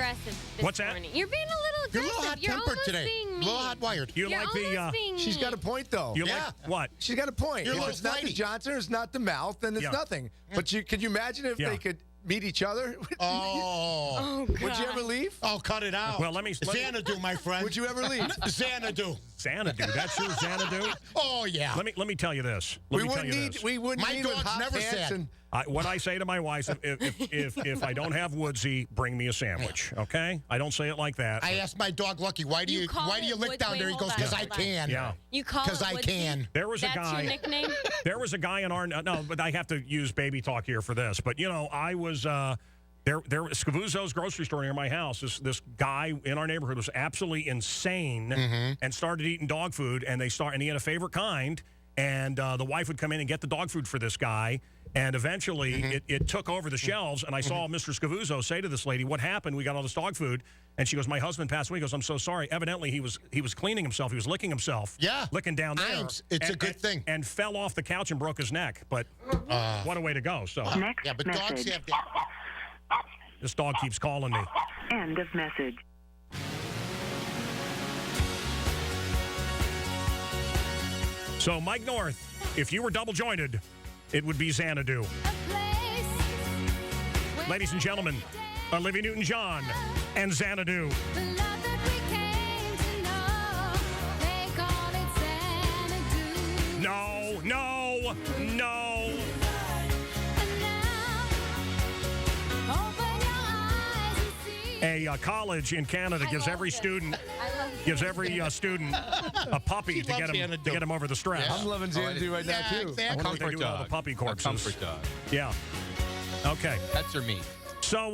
aggressive this What's that? morning. You're being a little You're a aggressive. little hot You're tempered almost today. being A mean. little hot wired. You You're like almost the? being She's got a mean. point, though. You Yeah. like what? She's got a point. You're a If little it's not the flighty. Johnson, it's not the mouth, then it's Yeah. nothing. But could you imagine if Yeah. they could meet each other? Oh. Oh, God. Would you ever leave? Oh, cut it out. Well, let me- Xanadu, my friend. Would you ever leave? Xanadu. Xanadu. That's your Xanadu. Oh, yeah. Let me tell you this. We wouldn't need My with dog's hot never pants sad. and What I say to my wife, if I don't have Woodsy, bring me a sandwich. Okay? I don't say it like that. I asked my dog Lucky, why do You you call lick it down Wood- there? He wait, goes, hold because on, I hold on. can. Yeah. You call Because it I Woodsy? can. There was a That's guy. your nickname? There was a guy in our no, but I have to use baby talk here for this. But I was there Scavuzzo's grocery store near my house. This guy in our neighborhood was absolutely insane and started eating dog food. And he had a favorite kind. And the wife would come in and get the dog food for this guy. And eventually it took over the shelves. And I saw Mr. Scavuzzo say to this lady, "What happened? We got all this dog food." And she goes, "My husband passed away." He goes, "I'm so sorry." Evidently, he was cleaning himself. He was licking himself. Yeah. Licking down there. It's a good thing. And fell off the couch and broke his neck. But what a way to go. So Next Yeah, but dogs message. have that. this dog keeps calling me. End of message. So, Mike North, if you were double jointed, it would be Xanadu. Ladies and gentlemen, Olivia Newton-John and Xanadu. No, no, no. A college in Canada gives every student a puppy to loves get him over the stress. I'm loving Xanadu right now, too. exactly. I wonder what they Comfort do with all the dog. puppy A corpses. comfort dog. Yeah. Okay. Pets are mean. So,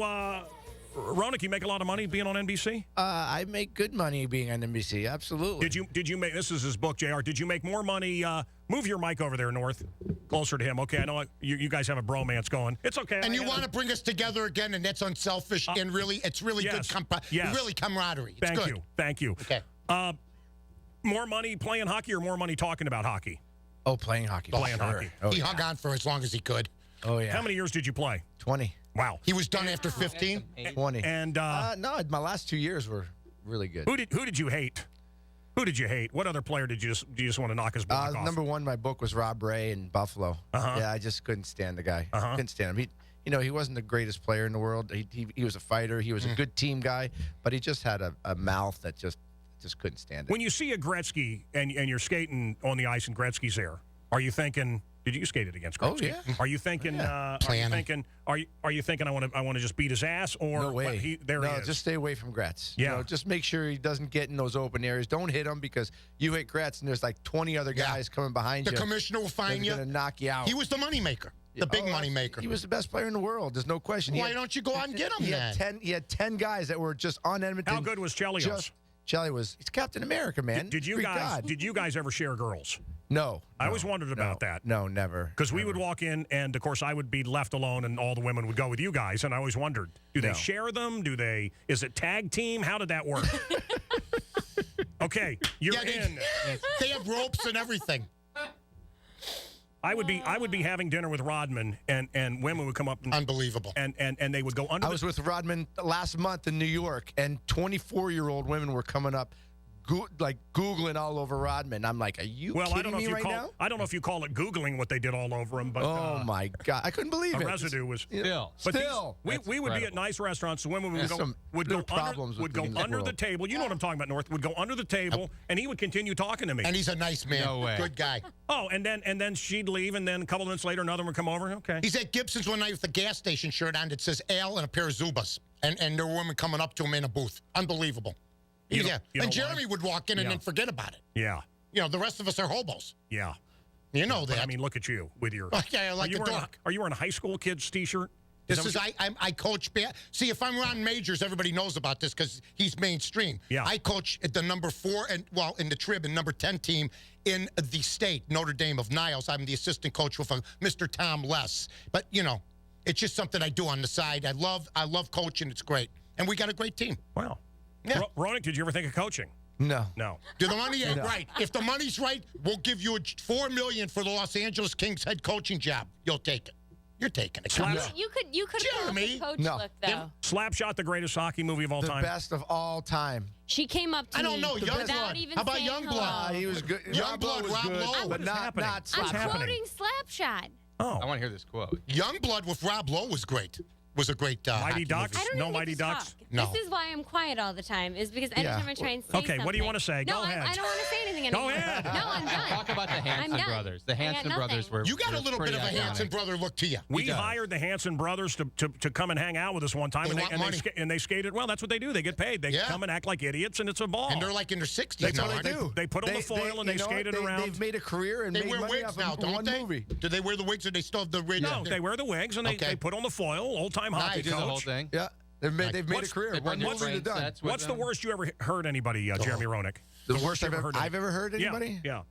Roenick, you make a lot of money being on NBC? I make good money being on NBC. Absolutely. Did you make? This is his book, Jr. Did you make more money? Move your mic over there, North, closer to him. Okay, I know you guys have a bromance going. It's okay. And you want to bring us together again, and that's unselfish, and it's really yes, good yes. really camaraderie. It's Thank good. Thank you. Okay. More money playing hockey or more money talking about hockey? Oh, playing hockey. Playing Sure. hockey. Oh, He yeah. hung on for as long as he could. Oh, yeah. How many years did you play? 20. Wow. He was done after 15. 20. And No, my last 2 years were really good. who did you hate? Who did you hate? What other player did you just want to knock his block off? Number one, my book was Rob Ray in Buffalo. Yeah, I just couldn't stand the guy. Couldn't stand him. He wasn't the greatest player in the world. He was a fighter. He was a good team guy, but he just had a mouth that just couldn't stand it. When you see a Gretzky and you're skating on the ice and Gretzky's there, are you thinking? Did you skate it against Gretzky? Oh, yeah. Are you thinking? Are you thinking? I want to just beat his ass, or No way. he no, is. just stay away from Gretz. Yeah. Just make sure he doesn't get in those open areas. Don't hit him because you hit Gretz and there's like 20 other guys coming behind The you. commissioner will find you. Going to knock you out. He was the moneymaker, the big moneymaker. He was the best player in the world. There's no question. Why don't you go out and get him then? He had 10 guys that were just on Edmonton. How good was Chelios? He's Captain America, man. Did you Greek guys? God. Did you guys ever share girls? No. I always wondered about that. No, never. Because we would walk in, and of course I would be left alone, and all the women would go with you guys. And I always wondered, do they No. share them? Is it tag team? How did that work? Okay, you're in. They have ropes and everything. I would be having dinner with Rodman, and women would come up and Unbelievable. and they would go under. I was with Rodman last month in New York, and 24-year-old women were coming up, Googling all over Rodman. I'm like, are you well, kidding I don't know me if you right call now? I don't know if you call it Googling what they did all over him, but Oh, my God. I couldn't believe the it. residue was. Still. But these- Still. we That's would be at incredible. nice restaurants. The women would There's go some would real go problems under, with would go being in this under the world. table. You know what I'm talking about, North. Would go under the table, and he would continue talking to me. And he's a nice man. No way. Good guy. Oh, and then she'd leave, and then a couple minutes later, another one would come over. Okay. He's at Gibson's one night with a gas station shirt on that says Al and a pair of Zubas. And there were women coming up to him in a booth. Unbelievable. You Yeah. know And why? Jeremy would walk in and Yeah. then forget about it. Yeah. The rest of us are hobos. Yeah. You know But, that. I mean, look at you with your. Okay, I like are you the wearing dark. Are you wearing a high school kid's T-shirt? This is I coach. See, if I'm Ron Majors, everybody knows about this because he's mainstream. Yeah. I coach at the number 4 in the Trib and number 10 team in the state, Notre Dame of Niles. I'm the assistant coach with Mr. Tom Less. But it's just something I do on the side. I love coaching. It's great, and we got a great team. Wow. Yeah. Roenick, did you ever think of coaching? No. No. Do the money ain't right? If the money's right, we'll give you $4 million for the Los Angeles Kings head coaching job. You'll take it. You're taking it. Slap- You could pull Jeremy. the coach No. look though. Slapshot, the greatest hockey movie of all The time. best of all time. She came up to I don't me know, without Youngblood. even How about saying Youngblood? hello. He was good. Youngblood, was Rob good, Lowe. but What is not happening? not What's I'm Slapshot. happening? quoting Slapshot. Oh, I want to hear this quote. Youngblood with Rob Lowe was great. Was a great Mighty hockey Ducks? movie. I don't No even Mighty get to Ducks? talk. No. This is why I'm quiet all the time. Is because anytime I try and say Okay, something. what do you want to say? No, Go ahead. I don't want to say anything Go anymore. ahead. No, I'm done. Talk about the I'm Hanson done. brothers. The I got Hanson brothers nothing. were. You got a were little bit pretty of a iconic. Hanson brother look to you. We does. hired the Hanson brothers to come and hang out with us one time, They and, want and, money. and they skated well. That's what they do. They get paid. They Yeah. come and act like idiots, and it's a ball. And they're like in their 60s That's now, what aren't they do. They put on the foil and they you know what? skated around. They've made a career and They made wear money wigs off now, of don't one they? movie. Do they wear the wigs or they still have the rig? No, they wear the wigs and they put on the foil. Old time hockey Nice. Do the whole coach. thing. Yeah, they've made a What's- career. They One bring movie train they're done. sets with What's the them. worst you ever heard anybody, Jeremy Roenick? The worst you I've ever heard Yeah, anybody? yeah,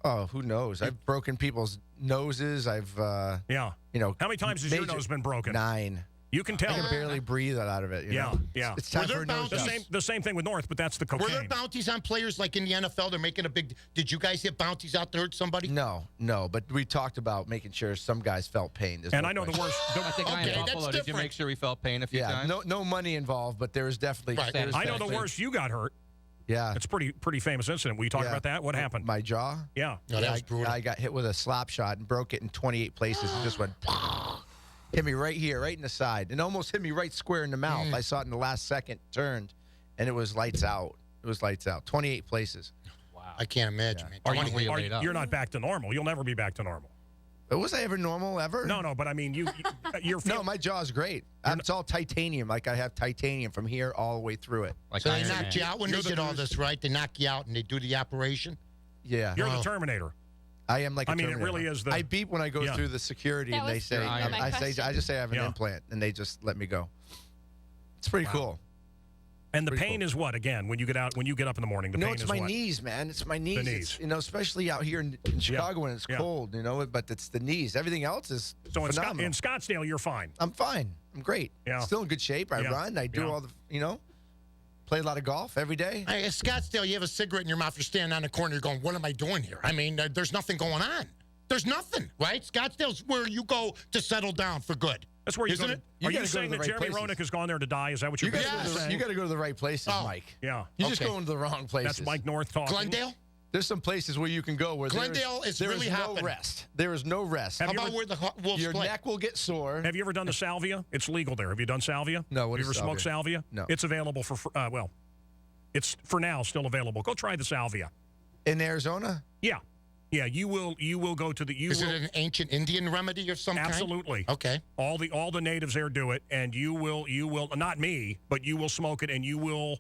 Oh, who knows? I've broken people's noses. I've yeah. you know. How many times has your major- nose been broken? 9. You can tell. I can barely breathe out of it. You Yeah, know? yeah. It's time Were there for a nose bounties? job. The same thing with North, but that's the Were there cocaine. bounties on players like in the NFL? They're making a big. Did you guys hit bounties out to hurt somebody? No, but we talked about making sure some guys felt pain. There's And no I know the question. worst. I think I Okay, in that's Buffalo. Did you different. make sure we felt pain a few Yeah, times? no money involved, but there was definitely. Right. there was I know the definitely- worst you got hurt. Yeah, It's pretty famous incident. Will you talk yeah. about that? What happened? My jaw. Yeah. No, that was brutal. I got hit with a slap shot and broke it in 28 places and just went. Hit me right here, right in the side, and almost hit me right square in the mouth. I saw it in the last second, turned, and it was lights out. It was lights out. 28 places. Wow. I can't imagine. Man. Are 20 you laid up? you're not back to normal. You'll never be back to normal. But was I ever normal ever? No, but I mean, you're No, my jaw's great. It's all titanium. Like I have titanium from here all the way through it. Like So they Iron knocked Man. you out when they did all this, right? They knock you out and they do the operation. Yeah, You're the Terminator. I am like. I a mean, it Terminator. really is the- I beep when I go Yeah. through the security, That and they was say, gonna be my I just say I have an Yeah. implant, and they just let me go. It's pretty cool. And the Pretty pain cool. is what again when you get up in the morning? The No, pain it's is my what? knees, man. It's my knees. knees. It's, especially out here in Chicago when it's Yeah. cold, but it's the knees. Everything else is So in, phenomenal. in Scottsdale, you're fine. I'm fine. I'm great. Yeah. Still in good shape. I Yeah. run. I do Yeah. all the, play a lot of golf every day. Hey, at Scottsdale, you have a cigarette in your mouth. You're standing on the corner. You're going, "What am I doing here?" I mean, there's nothing going on. There's nothing, right? Scottsdale's where you go to settle down for good. That's where you Isn't go. it? You Are gotta you go to saying the that right Jeremy places. Roenick has gone there to die? Is that what you're You got Yes. to go to the right places, Oh. Mike. Yeah. You're just Okay. going to the wrong places. That's Mike North talking. Glendale? There's some places where you can go where Glendale is there really no hopping. rest. There is no rest. Have How you about ever- where the Wolves Your play? neck will get sore. Have you ever done the salvia? It's legal there. Have you done salvia? No, what Have you is ever smoked salvia? No. It's available for it's for now still available. Go try the salvia. In Arizona? Yeah. Yeah, you will go to the Is it an ancient Indian remedy of some kind? absolutely. Okay. All the natives there do it, and you will not me, but you will smoke it, and you will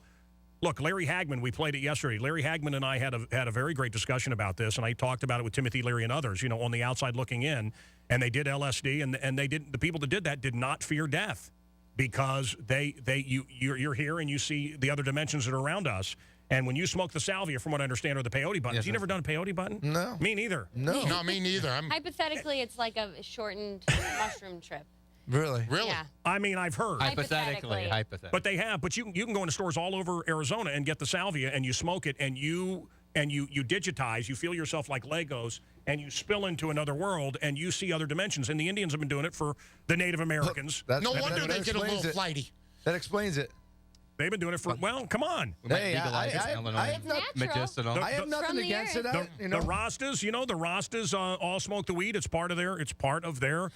look. Larry Hagman, we played it yesterday. Larry Hagman and I had a very great discussion about this, and I talked about it with Timothy Leary and others. On the outside looking in, and they did LSD, and they did the people that did that did not fear death because you're here and you see the other dimensions that are around us. And when you smoke the salvia, from what I understand, are the peyote buttons. Yes, You never done a peyote button? No. Me neither. No. No, me neither. I'm Hypothetically, it's like a shortened mushroom trip. Really? really. Yeah. I mean, I've heard. Hypothetically. Hypothetically. But they have. But you can go into stores all over Arizona and get the salvia, and you smoke it, and you digitize. You feel yourself like Legos, and you spill into another world, and you see other dimensions. And the Indians have been doing it for the Native Americans. That- No that- wonder that they get a explains little it. flighty. That explains it. They've been doing it for come on. We might Hey, legalize it in Illinois. I have not- Natural. medicinal. The- I have nothing From the against it. earth. The Rastas, the Rastas all smoke the weed. It's part of their.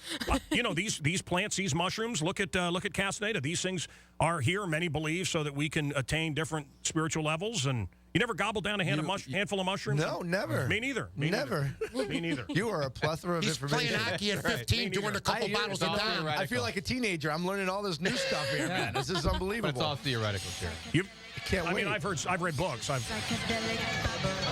These plants, these mushrooms. Look at Castaneda. These things are here. Many believe so that we can attain different spiritual levels. And you never gobble down a handful of mushrooms. No, never. Me neither. Me Never. Neither. Me neither. You are a plethora of He's playing information. hockey at 15, Me doing neither. a couple bottles of all Dom. theoretical. I feel like a teenager. I'm learning all this new stuff here, man. This is But unbelievable. it's all theoretical, Jerry. You, Can't I wait. mean, I've read books. Psychedelic bubble.